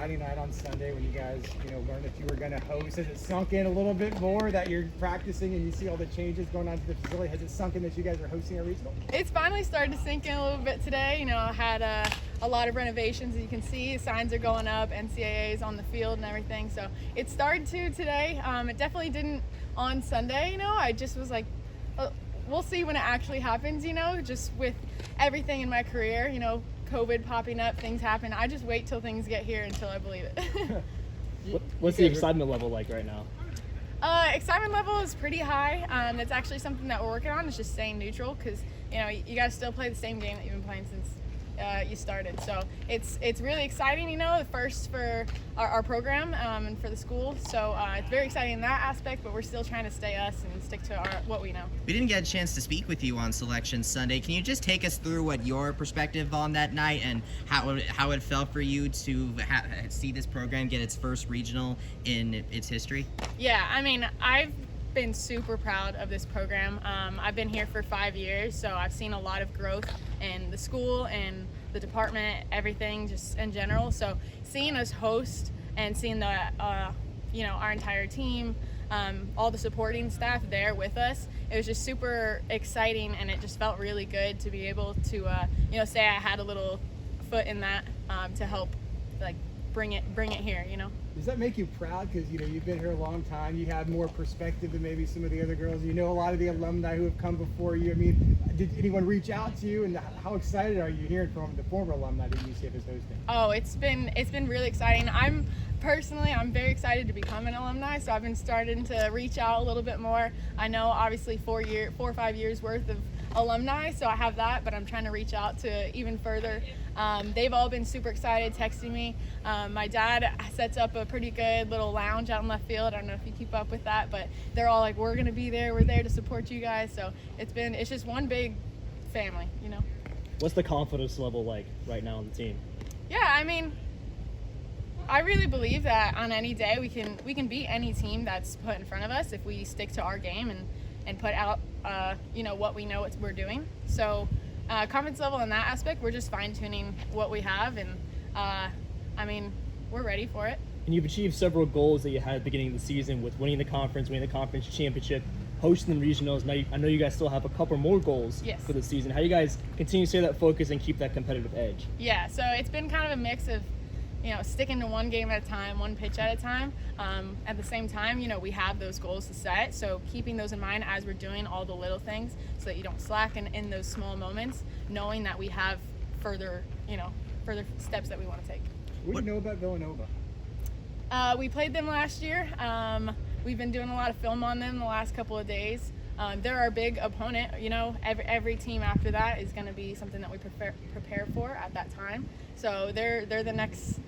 Friday night on Sunday when you guys, learned that you were going to host? Has it sunk in a little bit more that you're practicing and you see all the changes going on to the facility? Has it sunk in that you guys are hosting a regional? It's finally started to sink in a little bit today. I had a lot of renovations, as you can see. Signs are going up, NCAAs on the field and everything. So it started to today. It definitely didn't on Sunday. I just was like, we'll see when it actually happens. Just with everything in my career, COVID popping up, things happen. I just wait till things get here until I believe it. What's the excitement level like right now? Excitement level is pretty high. That's actually something that we're working on. Is just staying neutral because you guys still play the same game that you've been playing since you started. So it's really exciting. The first for our program and for the school. So it's very exciting in that aspect. But we're still trying to stay us and stick to what we know. We didn't get a chance to speak with you on Selection Sunday. Can you just take us through what your perspective on that night and how it felt for you to see this program get its first regional in its history? Yeah, I've been super proud of this program. I've been here for 5 years, so I've seen a lot of growth in the school and the department, everything just in general. So seeing us host and seeing the our entire team, all the supporting staff there with us, it was just super exciting, and it just felt really good to be able to say I had a little foot in that to help bring it here. Does that make you proud? Because you've been here a long time. You have more perspective than maybe some of the other girls. A lot of the alumni who have come before you. Did anyone reach out to you? And how excited are you hearing from the former alumni that UCF is hosting? Oh, it's been really exciting. I'm very excited to become an alumni. So I've been starting to reach out a little bit more. I know obviously 4 or 5 years worth of alumni, so I have that, but I'm trying to reach out to even further. They've all been super excited, texting me. My dad sets up a pretty good little lounge out in left field. I don't know if you keep up with that, but they're all like, we're gonna be there, we're there to support you guys. So it's just one big family. What's the confidence level like right now on the team? Yeah, I really believe that on any day we can beat any team that's put in front of us if we stick to our game and put out what we know what we're doing. So confidence level in that aspect, we're just fine-tuning what we have, and we're ready for it. And you've achieved several goals that you had at the beginning of the season with winning the conference championship, hosting the regionals. Now I know you guys still have a couple more goals for the season. How do you guys continue to stay that focus and keep that competitive edge? Yeah, so it's been kind of a mix of sticking to one game at a time, one pitch at a time. At the same time, we have those goals to set. So keeping those in mind as we're doing all the little things so that you don't slack in those small moments, knowing that we have further steps that we want to take. What do you know about Villanova? We played them last year. We've been doing a lot of film on them the last couple of days. They're our big opponent. Every team after that is going to be something that we prepare for at that time. So they're the next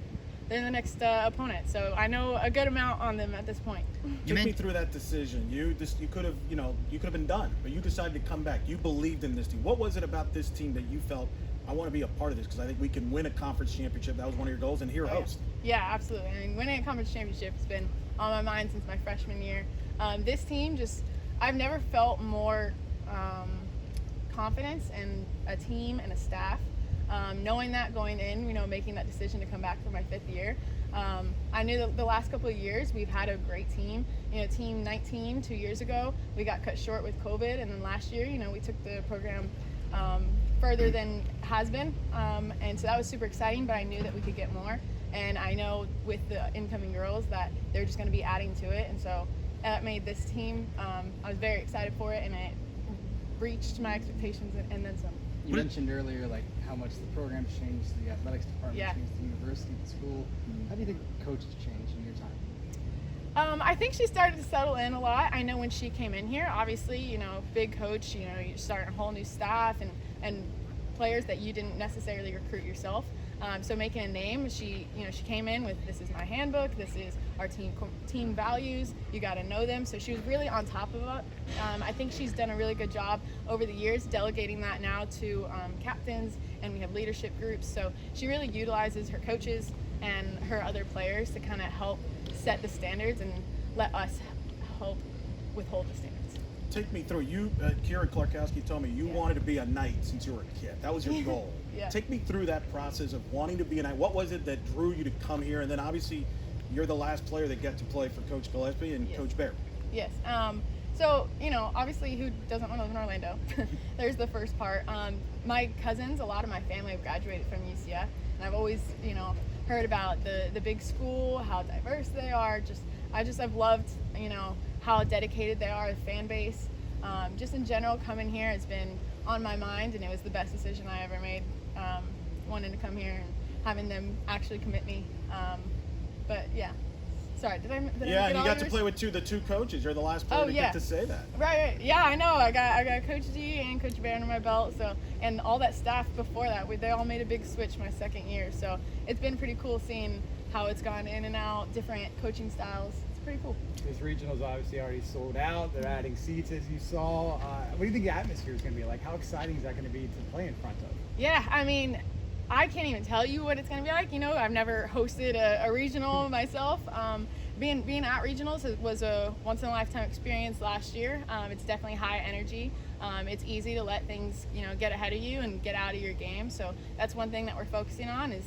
opponent. So I know a good amount on them at this point. Take me through that decision. You could have been done, but you decided to come back. You believed in this team. What was it about this team that you felt, I want to be a part of this because I think we can win a conference championship? That was one of your goals, and here host. Yeah, absolutely. Winning a conference championship has been on my mind since my freshman year. This team I've never felt more confidence in a team and a staff. Knowing that going in, making that decision to come back for my 5th year. I knew that the last couple of years we've had a great team. Team 19 2 years ago, we got cut short with COVID, and then last year, we took the program further than has been, and so that was super exciting. But I knew that we could get more, and I know with the incoming girls that they're just going to be adding to it, and so that made this team. I was very excited for it, and it reached my expectations and then some. You mentioned earlier how much the program's changed, the athletics department changed, the university, the school. How do you think coaches changed in your time? I think she started to settle in a lot. I know when she came in here, obviously, big coach, you start a whole new staff and players that you didn't necessarily recruit yourself. So making a name, she came in with, this is my handbook, this is our team values, you got to know them. So she was really on top of it. I think she's done a really good job over the years delegating that now to captains, and we have leadership groups. So she really utilizes her coaches and her other players to kind of help set the standards and let us help withhold the standards. Take me through. You, Kieran Clarkowski told me you wanted to be a knight since you were a kid. That was your goal. Yeah. Take me through that process of wanting to be an. What was it that drew you to come here? And then obviously, you're the last player that got to play for Coach Gillespie and Yes. Coach Bear. Yes. So, obviously, who doesn't want to live in Orlando? There's the first part. My cousins, a lot of my family have graduated from UCF, and I've always, heard about the big school, how diverse they are. I've loved, how dedicated they are, the fan base. Just in general, coming here has been on my mind, and it was the best decision I ever made, wanting to come here and having them actually commit me. But yeah. Sorry, did I Yeah, get and you all got to yours? play with the two coaches. You're the last player to get to say that. Right. Yeah, I know. I got Coach G and Coach Bear under my belt. So, and all that staff before that, they all made a big switch my second year. So it's been pretty cool seeing how it's gone in and out, different coaching styles. It's pretty cool. This regional's obviously already sold out. They're adding seats, as you saw. What do you think the atmosphere is going to be like? How exciting is that going to be to play in front of? Yeah, I mean, I can't even tell you what it's going to be like. I've never hosted a regional myself. Being at regionals was a once-in-a-lifetime experience last year. It's definitely high energy. It's easy to let things, get ahead of you and get out of your game. So that's one thing that we're focusing on is,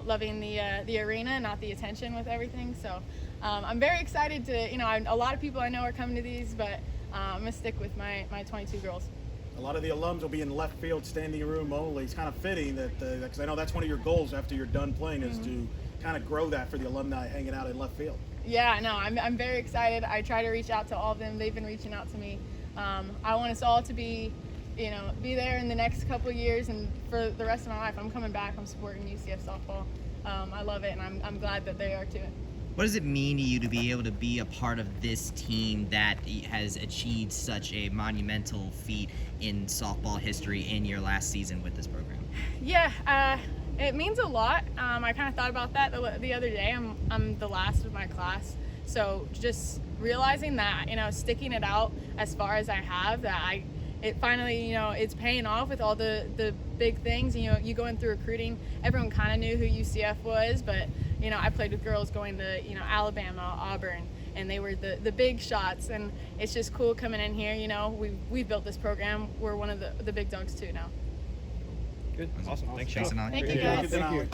loving the arena, not the attention with everything. So I'm very excited to, a lot of people I know are coming to these, but I'm going to stick with my 22 girls. A lot of the alums will be in left field, standing room only. It's kind of fitting that, because I know that's one of your goals after you're done playing is to kind of grow that for the alumni hanging out in left field. Yeah, no, I'm very excited. I try to reach out to all of them. They've been reaching out to me. I want us all to be there in the next couple of years, and for the rest of my life. I'm coming back. I'm supporting UCF softball. I love it, and I'm glad that they are too. What does it mean to you to be able to be a part of this team that has achieved such a monumental feat in softball history in your last season with this program? Yeah, it means a lot. I kind of thought about that the other day. I'm the last of my class, so just realizing that, sticking it out as far as I have, that it finally, it's paying off with all the big things. You going through recruiting, everyone kind of knew who UCF was, but I played with girls going to Alabama, Auburn, and they were the big shots, and it's just cool coming in here. We built this program. We're one of the big dogs too now. Good. Awesome. Thanks, Thanks, Sean. Denali. Thank you guys. Thank you.